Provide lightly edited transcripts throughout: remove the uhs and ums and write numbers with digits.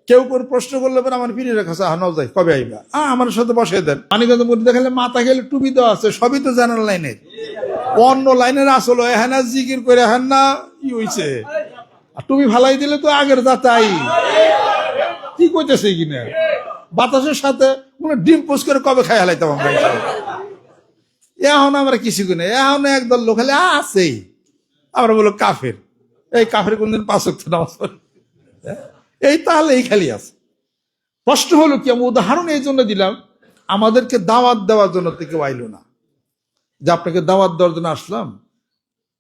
কেউ করে প্রশ্ন করলে পরে আমার ফিরে রাখা নাও যাই কবে আইবা আমার সাথে বসে দেন। মানিকগঞ্জ মধ্যে দেখালে মাথা গেলে টুপি দেওয়া আছে, সবই তো জেনারেল লাইনের। অন্য লাইনের আসলে হ্যাঁ না জিকির করে হ্যাঁ না ই হইছে, আর টুপি ফালাই দিলে তো আগের যাতাই কি করতেছে কিনা বাতাসের সাথে ডিম পোস্ট করে কবে খাই হালাইতাম আমরা। এখন আমরা কিছু কিনে এখন একদল লোক খালি আছেই, আমরা বলো কাফের। এই কাফের কোনদিন 5 ওয়াক্ত নামাজ পড়ে? এই তাহলে এই খালি আছে। প্রশ্ন হলো কি, আমি উদাহরণ এই জন্য দিলাম, আমাদেরকে দাওয়াত দেওয়ার জন্য তো কেউ আইলো না, যে আপনাকে দাওয়াত দেওয়ার জন্য আসলাম,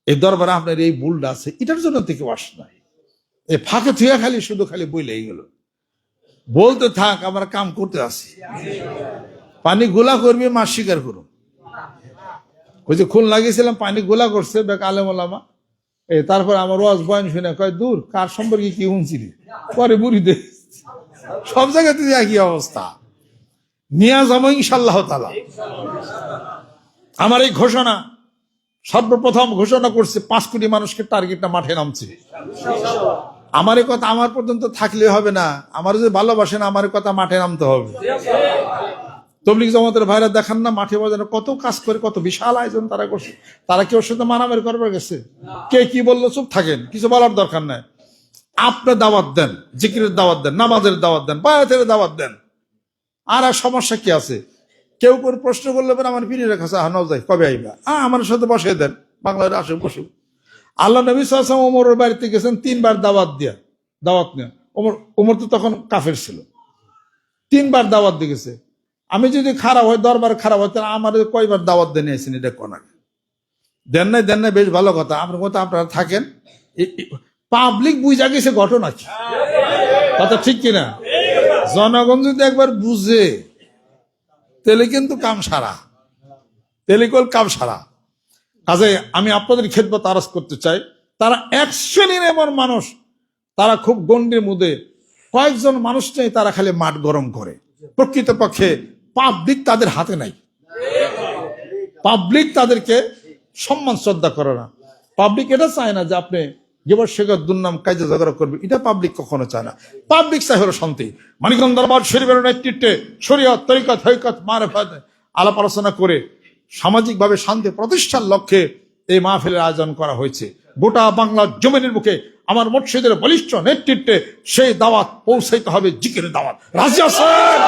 এই দরবারে আপনার এই ভুলটা আছে এটার জন্য তো কেউ আস নাই। এই ফাঁকে থুয়া শুধু খালি বইলেই গেল। বলতে থাক, আমরা কাম করতে আসি। পানি গোলা করবি, মাছ শিকার করুন। ওই যে খুন লাগিয়েছিলাম, পানি গোলা করছে বেক আলেম ওলামা। তারপর আমার ওয়াজ বয়ান শুনে কয় দূর কার সম্পর্কে কি শুনছিলি, পরে বুড়ি দে। সব জায়গাতে একই অবস্থা। নিয়ে যাবো ইনশাল্লাহ তাআলা। আমার এই ঘোষণা সর্বপ্রথম ঘোষণা করছে 5 কোটি মানুষকে টার্গেটটা মাঠে নামছে। আমার এই কথা আমার পর্যন্ত থাকলে হবে না, আমার যদি ভালোবাসেন আমার কথা মাঠে নামতে হবে। তবলিগ জামাতের ভাইরা দেখান না মাঠে বাজানো কত কাজ করে, কত বিশাল আয়োজন তারা করছে। তারা কি ওর সাথে মারামারি করবার গেছে? কে কি বললো চুপ থাকেন, কিছু বলার দরকার নাই। আপনি দাওয়াত দেন, জিকিরের দাওয়াত দেন, নামাজের দাওয়াত দেন, বায়াতের দাওয়াত দেন। আর সমস্যা কি আছে? কেউ করে প্রশ্ন করলে পরে আমার ফিরে রাখা নাও যাই কবে আইবা আমার সাথে বসে দেন, বাংলাদেশ আসে বসে। আল্লাহ নবী সাল্লাল্লাহু আলাইহি ওয়াসাল্লাম ওমরের বাড়িতে গেছেন 3 বার দাওয়াত নেয়া। ওমর তো তখন কাফের ছিল, 3 বার দাওয়াত দিয়ে গেছে। আমি যদি খারাপ হয়, দরবার খারাপ হয়, তাহলে আমার কয়বার দাওয়াত দিয়ে নিয়েছেন এটা কোন আগে দেন নাই, বেশ ভালো কথা। আপনার কথা আপনারা থাকেন, পাবলিক বুঝা গেছে ঘটনা কি, কথা ঠিক কিনা? জনগণ যদি একবার বুঝে তাহলে কিন্তু কাম সারা, কাজে আমি আপনাদের খেদমত আরজ করতে চাই, তারা এক শ্রেণীর এমন মানুষ, তারা খুব গণ্ডির মধ্যে কয়েকজন মানুষ নেই, তারা খালি মাঠ গরম করে। প্রকৃতপক্ষে পাবলিক তাদের হাতে নাই, পাবলিক তাদেরকে সম্মান শ্রদ্ধা করে না। পাবলিক এটা চায় না যে আপনি গিবত শেখর দুর্নাম কাজে ঝগড়া করবে, এটা পাবলিক কখনো চায় না। পাবলিক চায় হলো শান্তি। মানিকগঞ্জ দরবার শরীফের নেতৃত্বে শরীয়ত, তরিকত, হকিকত, মারিফত আলাপ আলোচনা করে সামাজিকভাবে শান্তি প্রতিষ্ঠার লক্ষ্যে এই মাহফিলের আয়োজন করা হয়েছে। গোটা বাংলার জমিনের বুকে আমার মুর্শিদের বলিষ্ঠ নেতৃত্বে সেই দাওয়াত পৌঁছাইতে হবে, জিকিরের দাওয়াত। রাজি আছেন?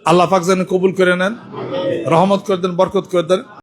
আল্লাহ পাক যেন কবুল করে নেন, রহমত করে দেন, বরকত করে দেন।